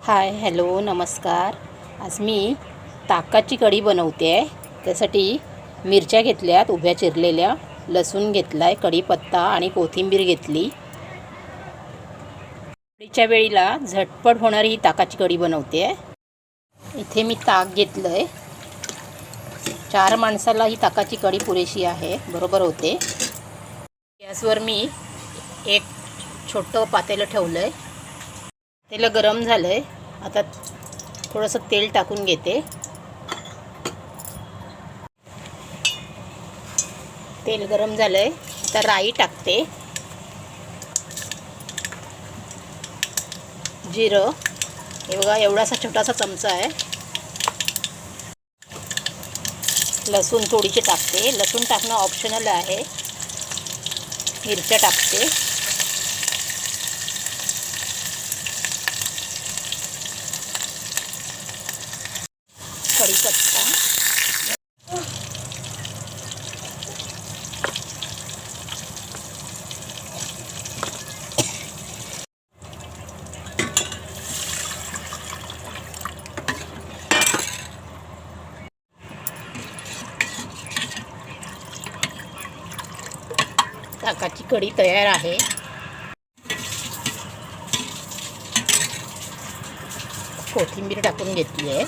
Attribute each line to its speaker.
Speaker 1: Hi hello नमस्कार. आज मी ताकाची कढी बनवते आहे. त्यासाठी मिरच्या घेतल्यात उभ्या चिरलेल्या, लसूण घेतला आहे, कढीपत्ता आणि कोथिंबीर घेतली. कढीच्या वेळेला झटपट होणारी ही ताकाची कढी बनवते आहे. इथे मी ताक घेतलं आहे. 4 माणसाला ही ताकाची कढी पुरेशी आहे, बरोबर होते. गॅसवर मी एक छोटं पातेलं ठेवलं आहे. तेल गरम झालं आहे. आता थोडंसं तेल टाकून घेते. तेल गरम झालं आहे. आता राई टाकते, जिरं, हे बघा एवढासा छोटासा चमचा आहे. लसूण थोडीशी टाकते. लसूण टाकणं ऑप्शनल आहे. मिरच्या टाकते. कढीपत्ता, ताकाची कढी तयार आहे. कोथिंबीर टाकून घेतली आहे.